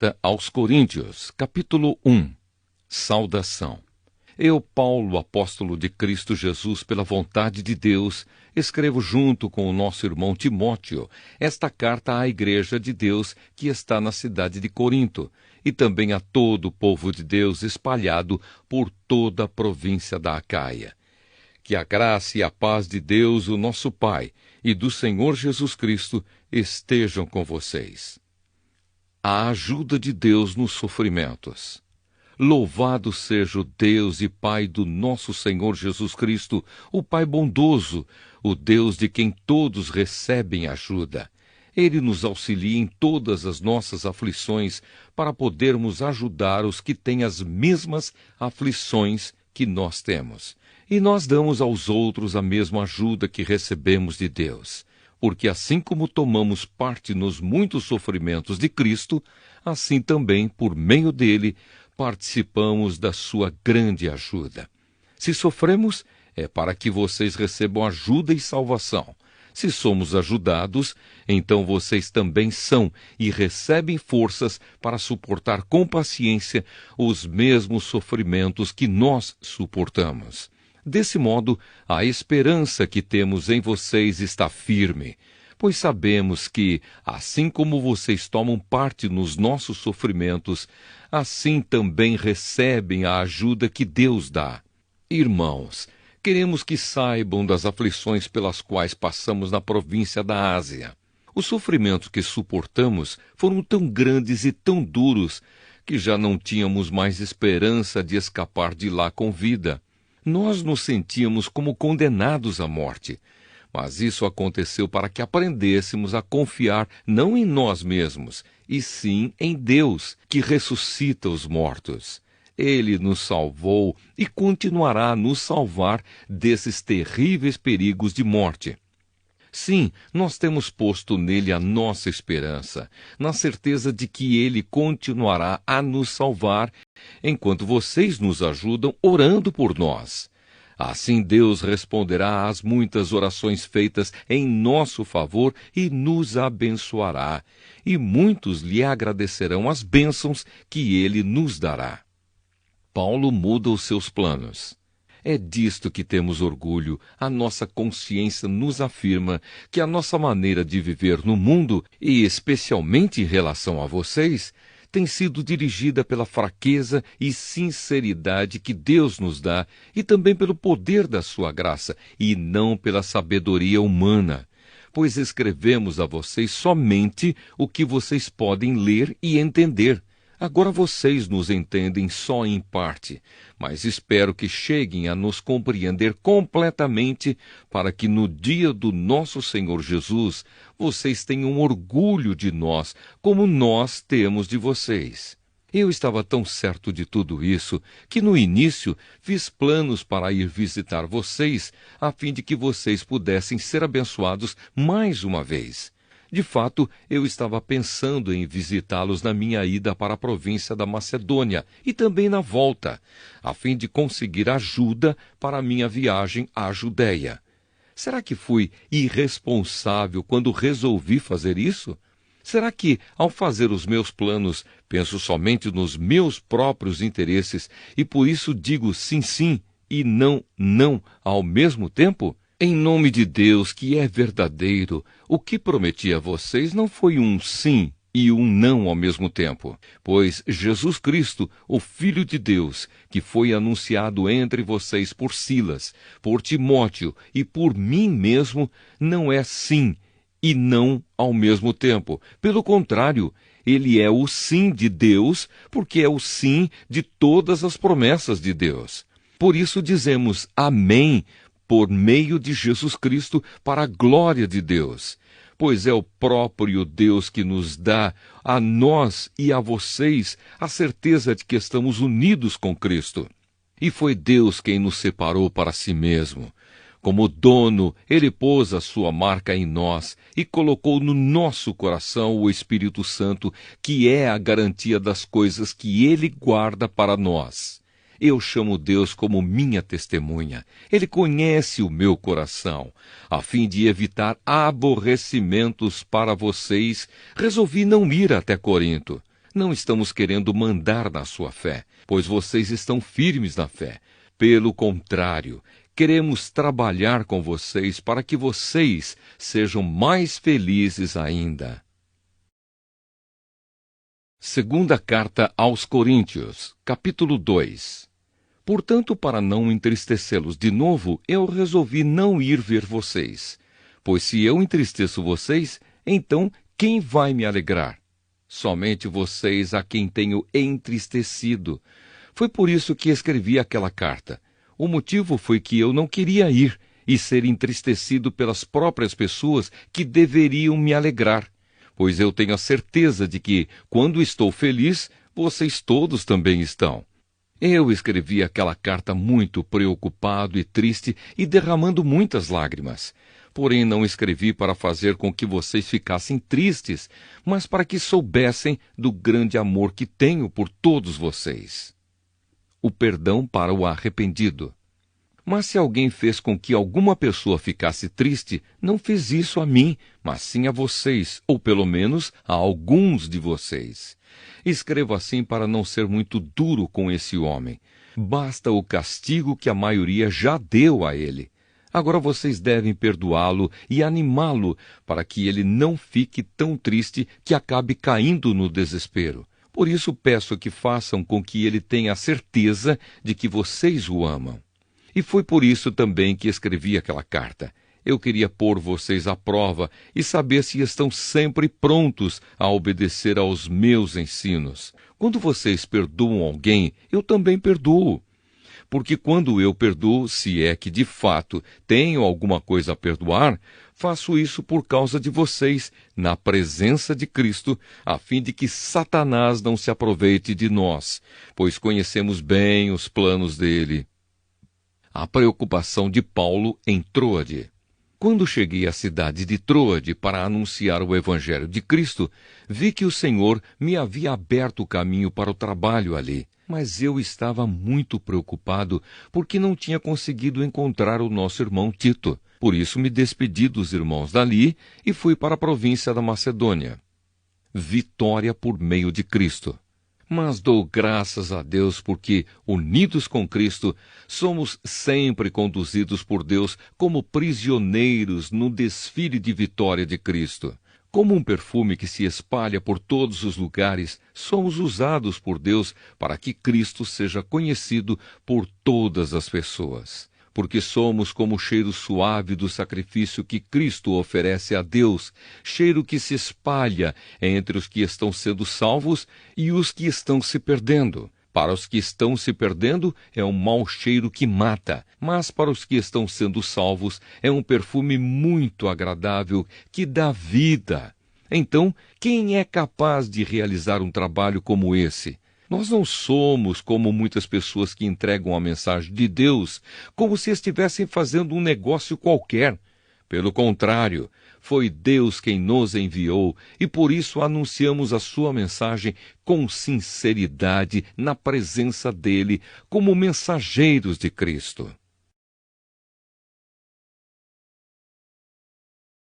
Carta aos Coríntios, capítulo 1. Saudação. Eu, Paulo, apóstolo de Cristo Jesus, pela vontade de Deus, escrevo junto com o nosso irmão Timóteo esta carta à igreja de Deus que está na cidade de Corinto, e também a todo o povo de Deus espalhado por toda a província da Acaia. Que a graça e a paz de Deus, o nosso Pai, e do Senhor Jesus Cristo estejam com vocês. A ajuda de Deus nos sofrimentos. Louvado seja o Deus e Pai do nosso Senhor Jesus Cristo, o Pai bondoso, o Deus de quem todos recebem ajuda. Ele nos auxilia em todas as nossas aflições para podermos ajudar os que têm as mesmas aflições que nós temos. E nós damos aos outros a mesma ajuda que recebemos de Deus. Porque assim como tomamos parte nos muitos sofrimentos de Cristo, assim também, por meio dele, participamos da sua grande ajuda. Se sofremos, é para que vocês recebam ajuda e salvação. Se somos ajudados, então vocês também são e recebem forças para suportar com paciência os mesmos sofrimentos que nós suportamos. Desse modo, a esperança que temos em vocês está firme, pois sabemos que, assim como vocês tomam parte nos nossos sofrimentos, assim também recebem a ajuda que Deus dá. Irmãos, queremos que saibam das aflições pelas quais passamos na província da Ásia. Os sofrimentos que suportamos foram tão grandes e tão duros que já não tínhamos mais esperança de escapar de lá com vida. Nós nos sentíamos como condenados à morte, mas isso aconteceu para que aprendêssemos a confiar não em nós mesmos, e sim em Deus, que ressuscita os mortos. Ele nos salvou e continuará a nos salvar desses terríveis perigos de morte. Sim, nós temos posto nele a nossa esperança, na certeza de que ele continuará a nos salvar, enquanto vocês nos ajudam orando por nós. Assim Deus responderá às muitas orações feitas em nosso favor e nos abençoará, e muitos lhe agradecerão as bênçãos que ele nos dará. Paulo muda os seus planos. É disto que temos orgulho. A nossa consciência nos afirma que a nossa maneira de viver no mundo, e especialmente em relação a vocês, tem sido dirigida pela fraqueza e sinceridade que Deus nos dá, e também pelo poder da sua graça, e não pela sabedoria humana. Pois escrevemos a vocês somente o que vocês podem ler e entender. Agora vocês nos entendem só em parte, mas espero que cheguem a nos compreender completamente para que no dia do nosso Senhor Jesus vocês tenham orgulho de nós, como nós temos de vocês. Eu estava tão certo de tudo isso que no início fiz planos para ir visitar vocês, a fim de que vocês pudessem ser abençoados mais uma vez. De fato, eu estava pensando em visitá-los na minha ida para a província da Macedônia e também na volta, a fim de conseguir ajuda para a minha viagem à Judéia. Será que fui irresponsável quando resolvi fazer isso? Será que, ao fazer os meus planos, penso somente nos meus próprios interesses e por isso digo sim, sim e não, não ao mesmo tempo? Em nome de Deus, que é verdadeiro, o que prometi a vocês não foi um sim e um não ao mesmo tempo, pois Jesus Cristo, o Filho de Deus, que foi anunciado entre vocês por Silas, por Timóteo e por mim mesmo, não é sim e não ao mesmo tempo. Pelo contrário, ele é o sim de Deus, porque é o sim de todas as promessas de Deus. Por isso dizemos amém, por meio de Jesus Cristo, para a glória de Deus. Pois é o próprio Deus que nos dá, a nós e a vocês, a certeza de que estamos unidos com Cristo. E foi Deus quem nos separou para si mesmo. Como dono, ele pôs a sua marca em nós e colocou no nosso coração o Espírito Santo, que é a garantia das coisas que ele guarda para nós. Eu chamo Deus como minha testemunha. Ele conhece o meu coração. A fim de evitar aborrecimentos para vocês, resolvi não ir até Corinto. Não estamos querendo mandar na sua fé, pois vocês estão firmes na fé. Pelo contrário, queremos trabalhar com vocês para que vocês sejam mais felizes ainda. Segunda Carta aos Coríntios, capítulo 2. Portanto, para não entristecê-los de novo, eu resolvi não ir ver vocês. Pois se eu entristeço vocês, então quem vai me alegrar? Somente vocês a quem tenho entristecido. Foi por isso que escrevi aquela carta. O motivo foi que eu não queria ir e ser entristecido pelas próprias pessoas que deveriam me alegrar. Pois eu tenho a certeza de que, quando estou feliz, vocês todos também estão. Eu escrevi aquela carta muito preocupado e triste e derramando muitas lágrimas. Porém, não escrevi para fazer com que vocês ficassem tristes, mas para que soubessem do grande amor que tenho por todos vocês. O perdão para o arrependido. Mas se alguém fez com que alguma pessoa ficasse triste, não fez isso a mim, mas sim a vocês, ou pelo menos a alguns de vocês. Escrevo assim para não ser muito duro com esse homem. Basta o castigo que a maioria já deu a ele. Agora vocês devem perdoá-lo e animá-lo para que ele não fique tão triste que acabe caindo no desespero. Por isso peço que façam com que ele tenha a certeza de que vocês o amam. E foi por isso também que escrevi aquela carta. Eu queria pôr vocês à prova e saber se estão sempre prontos a obedecer aos meus ensinos. Quando vocês perdoam alguém, eu também perdoo. Porque quando eu perdoo, se é que de fato tenho alguma coisa a perdoar, faço isso por causa de vocês, na presença de Cristo, a fim de que Satanás não se aproveite de nós, pois conhecemos bem os planos dele. A preocupação de Paulo em Troade. Quando cheguei à cidade de Troade para anunciar o Evangelho de Cristo, vi que o Senhor me havia aberto o caminho para o trabalho ali. Mas eu estava muito preocupado porque não tinha conseguido encontrar o nosso irmão Tito. Por isso me despedi dos irmãos dali e fui para a província da Macedônia. Vitória por meio de Cristo. Mas dou graças a Deus porque, unidos com Cristo, somos sempre conduzidos por Deus como prisioneiros no desfile de vitória de Cristo. Como um perfume que se espalha por todos os lugares, somos usados por Deus para que Cristo seja conhecido por todas as pessoas. Porque somos como o cheiro suave do sacrifício que Cristo oferece a Deus, cheiro que se espalha entre os que estão sendo salvos e os que estão se perdendo. Para os que estão se perdendo, é um mau cheiro que mata, mas para os que estão sendo salvos, é um perfume muito agradável que dá vida. Então, quem é capaz de realizar um trabalho como esse? Nós não somos como muitas pessoas que entregam a mensagem de Deus como se estivessem fazendo um negócio qualquer. Pelo contrário, foi Deus quem nos enviou e por isso anunciamos a sua mensagem com sinceridade na presença dele, como mensageiros de Cristo.